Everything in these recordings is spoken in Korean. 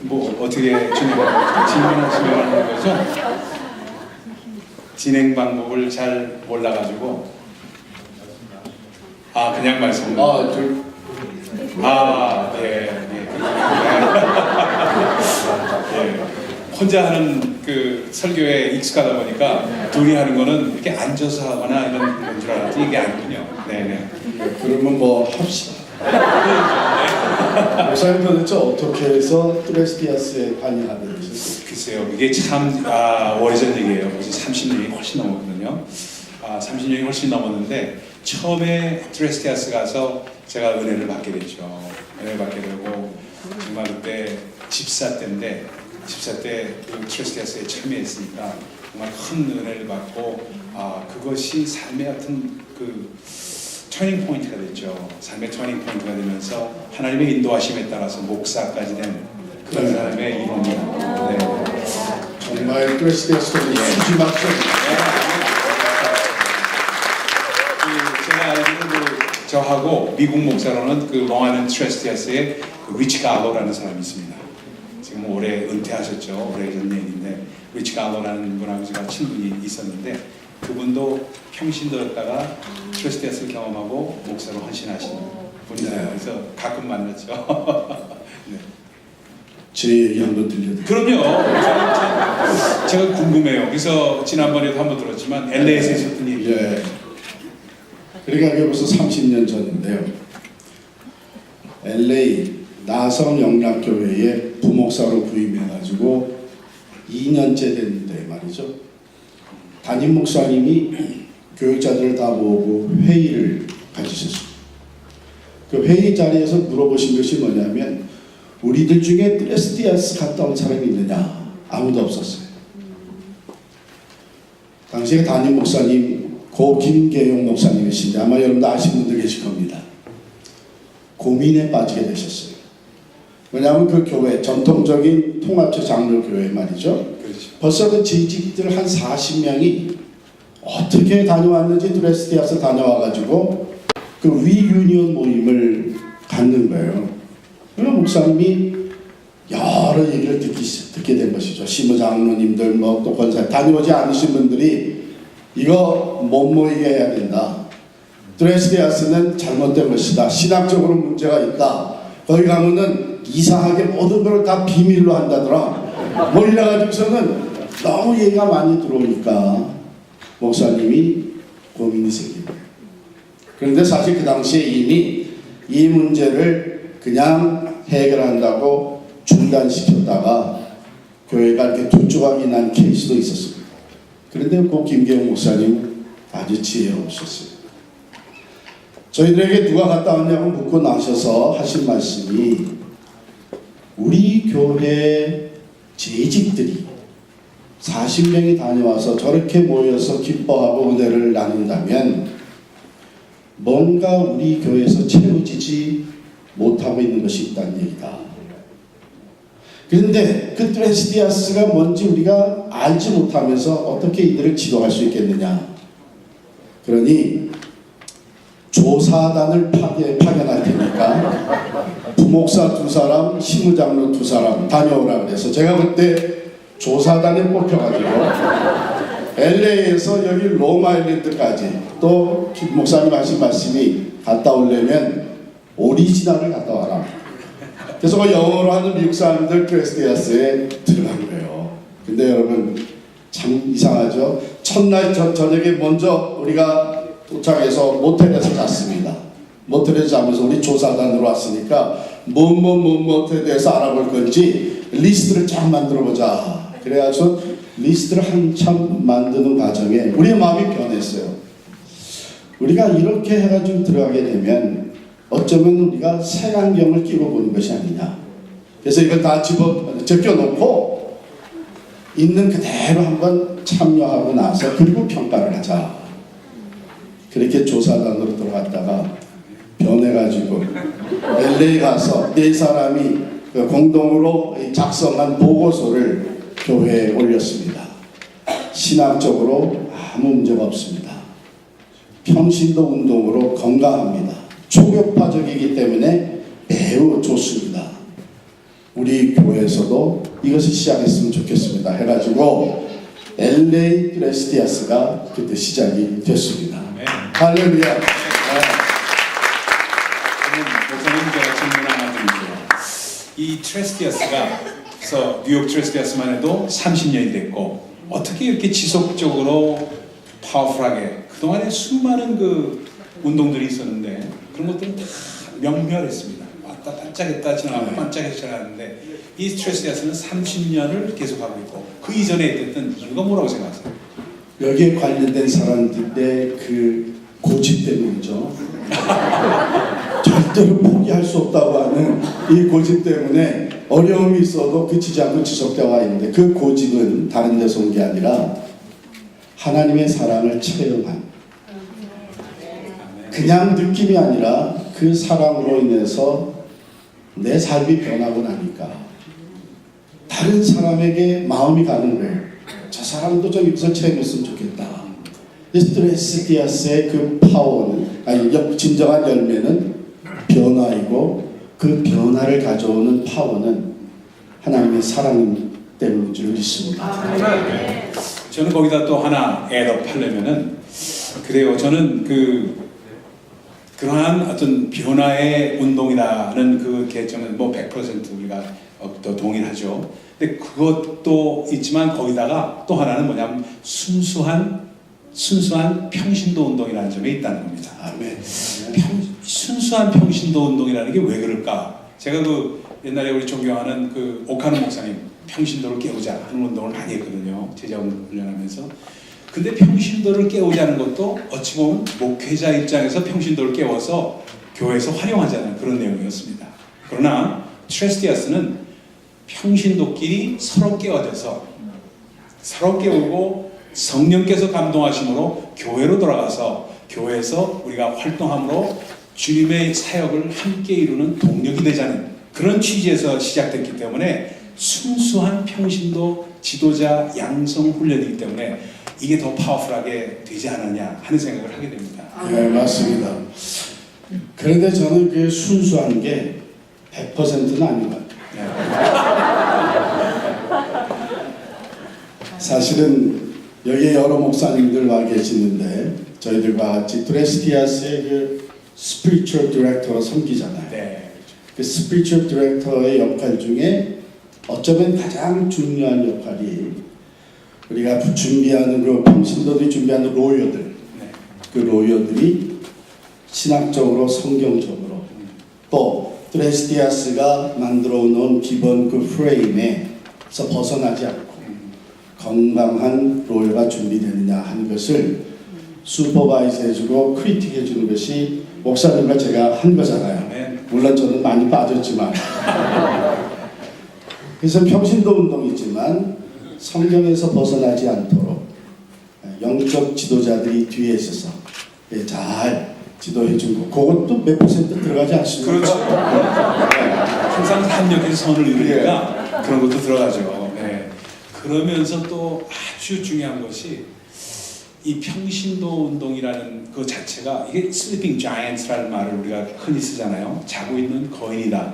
뭐 어떻게 질문하시려고 하는 거죠? 진행 방법을 잘 몰라가지고 그냥 말씀. 예. 혼자 하는 그 설교에 익숙하다 보니까 둘이 하는 거는 이렇게 앉아서 하거나 이런 건 줄 알았더니 이게 아니군요. 네네. 그러면 뭐 합시다. 목사님 도대체 어떻게 해서 트레스티아스에 관여하게 되셨어요? 글쎄요, 이게 참 오래전 얘기예요. 벌써 30년이 훨씬 넘었거든요. 30년이 훨씬 넘었는데 처음에 트레스티아스 가서 제가 은혜를 받게 됐죠. 은혜를 받게 되고 정말 그때 집사 때인데 집사 때 그 트레스티아스에 참여했으니까 정말 큰 은혜를 받고 그것이 삶의 어떤 그 터닝 포인트가 됐죠. 삶의 터닝 포인트가 되면서 하나님의 인도하심에 따라서 목사까지 된 그런 사람의 이론입니다. 네. 정말 트레스티아스는 수지 맞죠? 제가 알기로는 저하고 미국 목사로는 그 롱아일랜드 트레스티아스의 그 리치 갈로라는 사람이 있습니다. 지금 올해 은퇴하셨죠. 오래전 얘기인데 리치 갈로라는 분하고 제가 친분이 있었는데 그분도 평신도였다가 트레스티아스를 경험하고 목사로 헌신하신 분이에요. 그래서 가끔 만났죠. 네. 제 얘기 한번 들려드릴게요. 그럼요. 제가 궁금해요. 그래서 지난번에도 한번 들었지만 LA에서 있었던 얘기. 예. 그러니까 그게 벌써 30년 전인데요. LA 나성영락교회에 부목사로 부임해가지고 2년째 됐는데 말이죠. 담임 목사님이 교육자들을 다 모으고 회의를 가지셨습니다. 그 회의 자리에서 물어보신 것이 뭐냐면 우리들 중에 트레스티아스 갔다 온 사람이 있느냐? 아무도 없었어요. 당시에 담임 목사님 고 김계용 목사님이신데 아마 여러분도 아시는 분들 계실 겁니다. 고민에 빠지게 되셨어요. 왜냐하면 그 교회 전통적인 통합체 장로교회 말이죠. 그렇죠. 벌써 그 지직들 한 40명이 어떻게 다녀왔는지 트레스티아스 다녀와가지고 그 리유니언 모임을 갖는 거예요. 그래서 목사님이 여러 얘기를 듣게 된 것이죠. 시무 장로님들 또 권사 다녀오지 않으신 분들이 이거 못 모이게 해야 된다. 트레스티아스는 잘못된 것이다. 신학적으로 문제가 있다. 거기 가면은 이상하게 모든 걸 다 비밀로 한다더라. 뭐 이래가지고서는 너무 얘기가 많이 들어오니까 목사님이 고민이 생긴 거예요. 그런데 사실 그 당시에 이미 이 문제를 그냥 해결한다고 중단시켰다가 교회가 이렇게 두 조각이 난 케이스도 있었습니다. 그런데 그 김계용 목사님 아주 지혜로우셨어요. 저희들에게 누가 갔다 왔냐고 묻고 나셔서 하신 말씀이 우리 교회 재직들이 40명이 다녀와서 저렇게 모여서 기뻐하고 은혜를 나눈다면 뭔가 우리 교회에서 채워지지 못하고 있는 것이 있다는 얘기다. 그런데 그 트레스티아스가 뭔지 우리가 알지 못하면서 어떻게 이들을 지도할 수 있겠느냐. 그러니 조사단을 파견할 테니까 부목사 2사람, 시무장로 2사람 다녀오라 그래서 제가 그때 조사단에 뽑혀가지고 LA에서 여기 롱아일랜드까지 또 김 목사님 하신 말씀이 갔다 오려면 오리지널을 갔다 와라. 그래서 그 영어로 하는 미국 사람들 트레스티아스에 들어간 거예요. 근데 여러분 참 이상하죠. 첫날 저녁에 먼저 우리가 도착해서 모텔에서 잤습니다. 모텔에서 자면서 우리 조사단으로 왔으니까 뭐뭐뭐뭐에 대해서 알아볼 건지 리스트를 쫙 만들어보자. 그래가지고 리스트를 한참 만드는 과정에 우리의 마음이 변했어요. 우리가 이렇게 해가지고 들어가게 되면 어쩌면 우리가 색안경을 끼고 보는 것이 아니냐. 그래서 이걸 다 제껴놓고 있는 그대로 한번 참여하고 나서 그리고 평가를 하자. 그렇게 조사단으로 들어갔다가 변해가지고 LA 가서 4사람이 공동으로 작성한 보고서를 교회에 올렸습니다. 신학적으로 아무 문제가 없습니다. 평신도 운동으로 건강합니다. 초교파적이기 때문에 매우 좋습니다. 우리 교회에서도 이것을 시작했으면 좋겠습니다. 해가지고 LA 트레스티아스가 그때 시작이 됐습니다. 네. 할렐루야. 저는 제가 질문 하나 드릴게요. 이 트레스티아스가 그래서 뉴욕 트레스티아스만 해도 30년이 됐고 어떻게 이렇게 지속적으로 파워풀하게 그동안에 수많은 그 운동들이 있었는데 그런 것들은 다 명멸했습니다. 왔다 반짝했다 지나가고 반짝해서 지나갔는데 이 트레스티아스는 30년을 계속하고 있고 그 이전에 있던 이유가 뭐라고 생각하세요? 여기에 관련된 사람들의 그 고집 때문이죠. 절대로 포기할 수 없다고 하는 이 고집 때문에 어려움이 있어도 그치지 않고 지속되어 와 있는데 그 고집은 다른 데서 온 게 아니라 하나님의 사랑을 체험한 그냥 느낌이 아니라 그 사랑으로 인해서 내 삶이 변하고 나니까 다른 사람에게 마음이 가는 거예요. 저 사람도 좀 여기서 체험했으면 좋겠다. 트레스티아스의 그 파워는 진정한 열매는 변화이고 그 변화를 가져오는 파워는 하나님의 사랑 때문인 줄 믿습니다. 저는 거기다 또 하나 애더 하려면은 그래요. 저는 그러한 어떤 변화의 운동이라는 그 개념은 뭐 100% 우리가 또 동일하죠. 근데 그것도 있지만 거기다가 또 하나는 뭐냐면 순수한 평신도 운동이라는 점에 있다는 겁니다. 아멘. 순수한 평신도 운동이라는 게 왜 그럴까? 제가 그 옛날에 우리 존경하는 그 오카노 목사님 평신도를 깨우자 하는 운동을 많이 했거든요. 제자 훈련하면서. 근데 평신도를 깨우자는 것도 어찌 보면 목회자 입장에서 평신도를 깨워서 교회에서 활용하자는 그런 내용이었습니다. 그러나 트레스티아스는 평신도끼리 서로 깨워져서 서로 깨우고 성령께서 감동하심으로 교회로 돌아가서 교회에서 우리가 활동함으로 주님의 사역을 함께 이루는 동력이 되자는 그런 취지에서 시작됐기 때문에 순수한 평신도 지도자 양성 훈련이기 때문에 이게 더 파워풀하게 되지 않았냐 하는 생각을 하게 됩니다. 네, 맞습니다. 그런데 저는 그 순수한 게 100%는 아닌 것 같아요. 사실은 여기에 여러 목사님들 와 계시는데 저희들과 같이 트레스티아스의 그 스피리추얼 디렉터로 섬기잖아요. 네. 그 스피리추얼 디렉터의 역할 중에 어쩌면 가장 중요한 역할이 우리가 준비하는 그 평신도들이 준비하는 로여들, 네. 그 로여들이 신학적으로 성경적으로 또 트레스티아스가 만들어 놓은 기본 그 프레임에서 벗어나지 않고 건강한 로여가 준비되느냐 하는 것을 슈퍼바이즈 해주고 크리틱 해주는 것이 목사님과 제가 한 거잖아요. 네. 물론 저는 많이 빠졌지만 그래서 평신도 운동이지만 성경에서 벗어나지 않도록 영적 지도자들이 뒤에 있어서 잘 지도해 준 거. 그것도 몇 퍼센트 들어가지 않습니까? 그렇죠. 항상 합력의 선을 이루니까 그런 것도 들어가죠. 네. 그러면서 또 아주 중요한 것이 이 평신도 운동이라는 그 자체가 이게 sleeping giants라는 말을 우리가 흔히 쓰잖아요. 자고 있는 거인이다.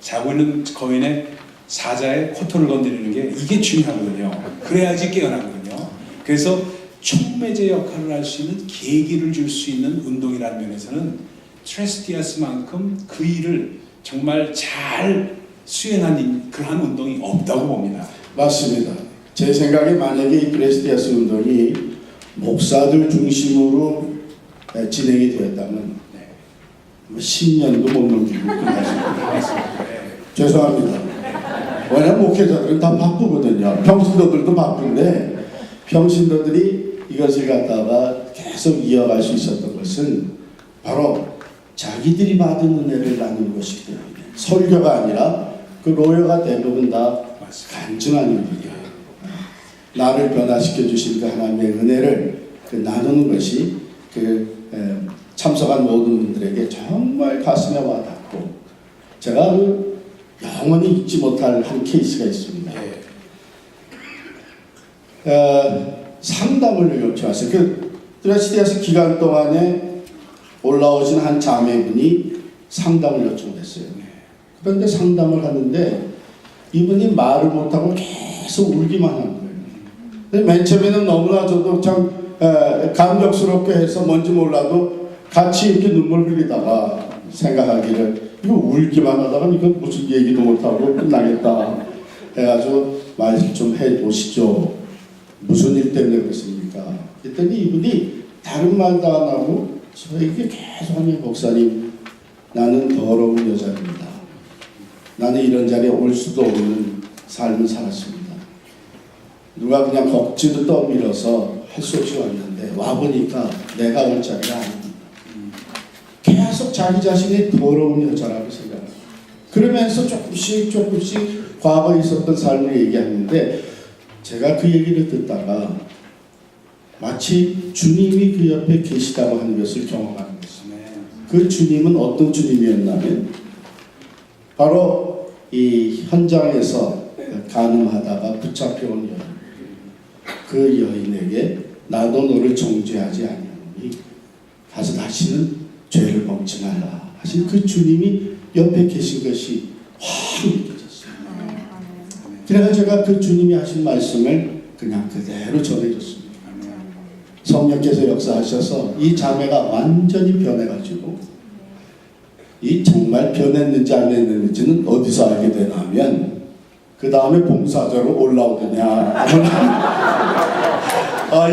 자고 있는 거인의 사자의 코털을 건드리는 게 이게 중요하거든요. 그래야지 깨어나거든요. 그래서 촉매제 역할을 할 수 있는 계기를 줄 수 있는 운동이라는 면에서는 트레스티아스만큼 그 일을 정말 잘 수행한 그러한 운동이 없다고 봅니다. 맞습니다. 제 생각에 만약에 이 트레스티아스 운동이 목사들 중심으로 진행이 되었다면 10년도 못 넘기고 끝났습니다. 죄송합니다. 왜냐하면 목회자들은 다 바쁘거든요. 평신도들도 바쁜데 평신도들이 이것을 갖다가 계속 이어갈 수 있었던 것은 바로 자기들이 받은 은혜를 나누는 것이기 때문에 설교가 아니라 그 로여가 대부분 다 간증하는 일이에요. 나를 변화시켜 주신 그 하나님의 은혜를 나누는 것이 참석한 모든 분들에게 정말 가슴에 와닿고 제가 영원히 잊지 못할 한 케이스가 있습니다. 상담을 요청하세요. 그 드레스티아스 기간 동안에 올라오신 한 자매분이 상담을 요청했어요. 그런데 상담을 하는데 이분이 말을 못하고 계속 울기만 하는 거예요. 근데 맨 처음에는 너무나 저도 참 감격스럽게 해서 뭔지 몰라도 같이 이렇게 눈물 흘리다가 생각하기를 이거 울기만 하다가 이거 무슨 얘기도 못하고 끝나겠다 해가지고 말 좀 해보시죠. 무슨 일 때문에 그렇습니까? 그랬더니 이분이 다른 말도 안 하고 저에게 계속 하면 목사님 나는 더러운 여자입니다. 나는 이런 자리에 올 수도 없는 삶을 살았습니다. 누가 그냥 겁지도 떠밀어서 할 수 없이 왔는데 와보니까 내가 올 자리가 아닙니다. 계속 자기 자신이 더러운 여자라고 생각해요. 그러면서 조금씩 과거에 있었던 삶을 얘기하는데 제가 그 얘기를 듣다가 마치 주님이 그 옆에 계시다고 하는 것을 경험하는 것입니다. 그 주님은 어떤 주님이었냐면 바로 이 현장에서 간음하다가 붙잡혀온 여인, 그 여인에게 나도 너를 정죄하지 아니하노니 가서 다시는 죄를 먹지 말라 하신 그 주님이 옆에 계신 것이 확 느껴졌어요. 그래서 제가 그 주님이 하신 말씀을 그냥 그대로 전해줬습니다. 성령께서 역사하셔서 이 자매가 완전히 변해가지고 이 정말 변했는지 안 변했는지는 어디서 알게 되냐면 그 다음에 봉사자로 올라오더냐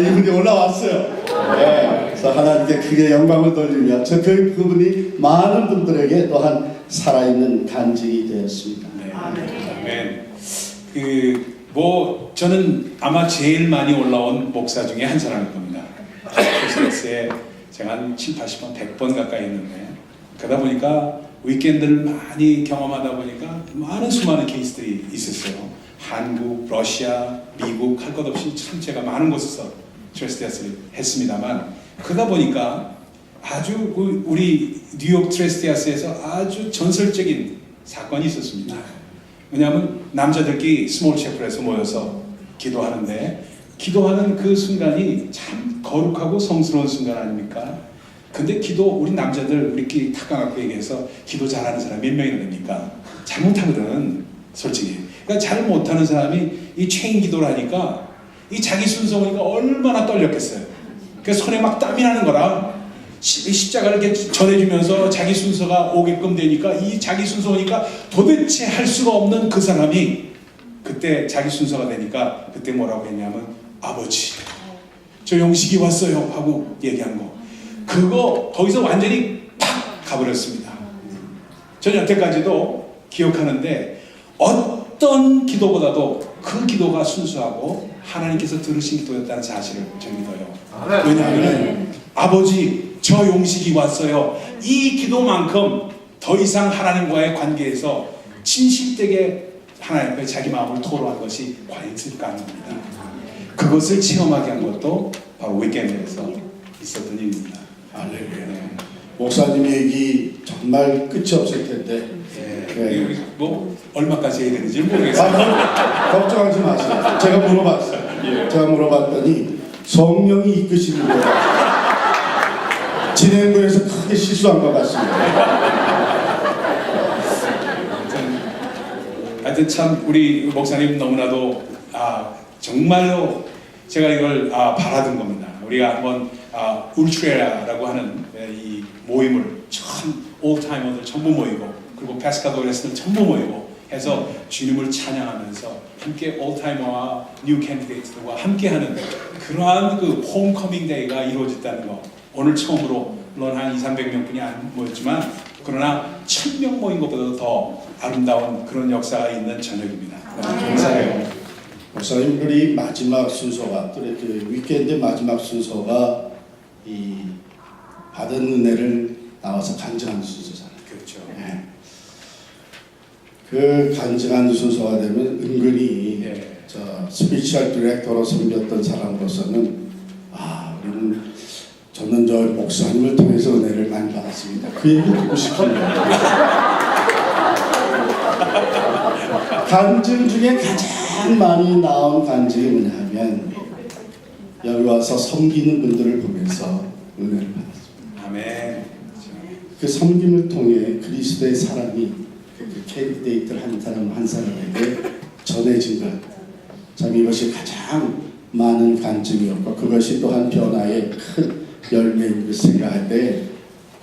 이분이 올라왔어요. 네. 그래서 하나님께 크게 영광을 돌리며 그분이 많은 분들에게 또한 살아있는 간증이 되었습니다. 네. 아멘. 저는 아마 제일 많이 올라온 목사 중에 한 사람일 겁니다. 크리스마스에 제가 한 7, 80번, 100번 가까이 했는데 그러다 보니까 위켄드를 많이 경험하다 보니까 수많은 케이스들이 있었어요. 한국, 러시아, 미국 할 것 없이 참 제가 많은 곳에서 트레스티아스를 했습니다만 그러다 보니까 아주 우리 뉴욕 트레스티아스에서 아주 전설적인 사건이 있었습니다. 왜냐하면 남자들끼리 스몰 채플에서 모여서 기도하는데 기도하는 그 순간이 참 거룩하고 성스러운 순간 아닙니까? 근데 우리 남자들 우리끼리 탁가갖고 얘기해서 기도 잘하는 사람 몇 명이나 됩니까? 잘 못하거든, 솔직히. 그러니까 잘 못하는 사람이 이 체인 기도를 하니까 이 자기 순서니까 얼마나 떨렸겠어요. 그래서 손에 막 땀이 나는 거라 십자가를 이렇게 전해주면서 자기 순서가 오게끔 되니까 이 자기 순서니까 도대체 할 수가 없는 그 사람이 그때 자기 순서가 되니까 그때 뭐라고 했냐면 아버지 저 영식이 왔어요 하고 얘기한 거 그거 거기서 완전히 팍 가버렸습니다. 저는 여태까지도 기억하는데 어떤 기도보다도 그 기도가 순수하고 하나님께서 들으신 기도였다는 사실을 저는 믿어요. 왜냐하면 아버지 저 용식이 왔어요. 이 기도만큼 더 이상 하나님과의 관계에서 진실되게 하나님 앞에 자기 마음을 토로한 것이 과연 있을까 합니다. 그것을 체험하게 한 것도 바로 위켄드에서 있었던 일입니다. 할렐루야. 네. 목사님 얘기 정말 끝이 없을 텐데 여기 얼마까지 해야 되는지 모르겠어요. 걱정하지 마세요. 제가 물어봤어요. 제가 물어봤더니 성령이 이끄시는 거예요. 진행부에서 크게 실수한 것 같습니다. 하여튼 참 우리 목사님 너무나도 정말로 제가 이걸 바라던 겁니다. 우리가 한번 울트라라고 하는 이 모임을 올타이머들 전부 모이고 그리고 페스카도레스는 전부 모이고 해서 주님을 찬양하면서 함께 올타이머와 뉴 캔디데이트들과 함께하는 그러한 그 홈커밍 데이가 이루어졌다는 거 오늘 처음으로 물론 한 200~300명뿐이 안 모였지만 그러나 1000명 모인 것보다도 더 아름다운 그런 역사가 있는 저녁입니다. 감사해요. 목사님 우리 마지막 순서가 그 위켄드 마지막 순서가 이 받은 은혜를 나와서 간증하는 순서잖아요. 그렇죠. 네. 그 간증하는 순서가 되면 은근히 저 스피치얼 디렉터로 섬겼던 사람으로서는 우리는 저는 저 목사님을 통해서 은혜를 많이 받았습니다. 그 얘기 듣고 싶습니다. 간증 중에 가장 많이 나온 간증이 뭐냐면 여기 와서 섬기는 분들을 보면서 은혜를 받았습니다. 아멘. 그 섬김을 통해 그리스도의 사랑이 그 캔디데이트 한 사람 한 사람에게 전해진 것, 참 이것이 가장 많은 간증이었고 그것이 또한 변화의 큰 열매인 것 생각할 때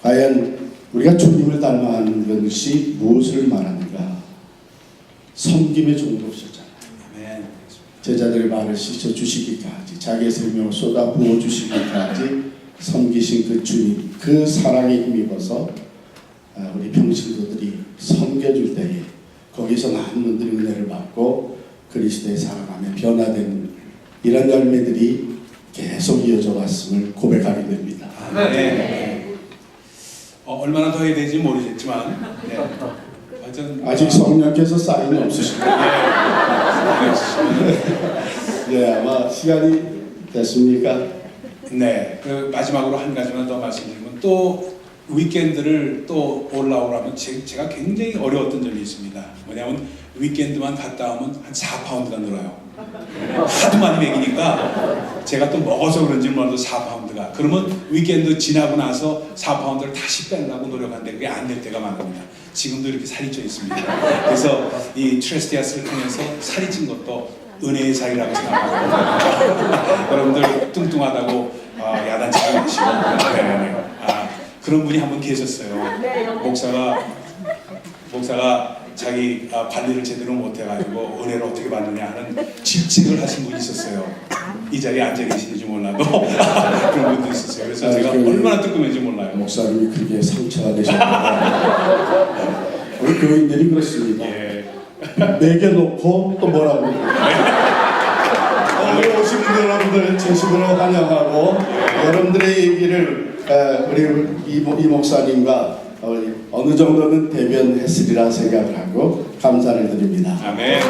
과연 우리가 주님을 닮아가는 것이 무엇을 말하는가? 섬김의 종로셨잖아요. 아멘. 제자들의 말을 씻어주시기까지 자기의 생명을 쏟아 부어주시기까지 섬기신 그 주님, 그 사랑에 힘입어서 우리 평신도들이 섬겨줄 때에 거기서 많은 분들이 은혜를 받고 그리스도의 사랑하며 변화되는 이런 열매들이 계속 이어져 왔음을 고백하게 됩니다. 네. 얼마나 더 해야 될지 모르겠지만, 네. 하여튼 아직 성령께서 사인이 없으시고 네, 아마 시간이 됐습니까? 네. 그 마지막으로 한 가지만 더 말씀드리면 또 위켄드를 또 올라오라면 제가 굉장히 어려웠던 점이 있습니다. 뭐냐면 위켄드만 갔다 오면 한 4파운드가 늘어요. 하도 많이 먹이니까 제가 또 먹어서 그런지 몰라도 4파운드가. 그러면 위켄드 지나고 나서 4파운드를 다시 빼려고 노력하는데 그게 안 될 때가 많습니다. 지금도 이렇게 살이 쪄 있습니다. 그래서 이 트레스티아스를 통해서 살이 찐 것도 은혜의 살이라고 생각하고 여러분들 뚱뚱하다고 야단치지 마시고 그런 분이 한 분 계셨어요. 목사가 자기 관리를 제대로 못해가지고 은혜를 어떻게 받느냐 하는 질책을 하신 분이 있었어요. 이 자리에 앉아 계시는지 몰라도 그런 분도 있었어요. 그래서 제가 얼마나 뜨끔했는지 몰라요. 목사님이 그게 상처가 되셨구나. 우리 교인들이 그렇습니다. 예. 매겨놓고 또 뭐라고 오늘 오신 분들 여러분들 진심으로 환영하고 여러분들의 얘기를 우리 이 목사님과 어느 정도는 대변했으리라 생각을 하고 감사를 드립니다. 아멘.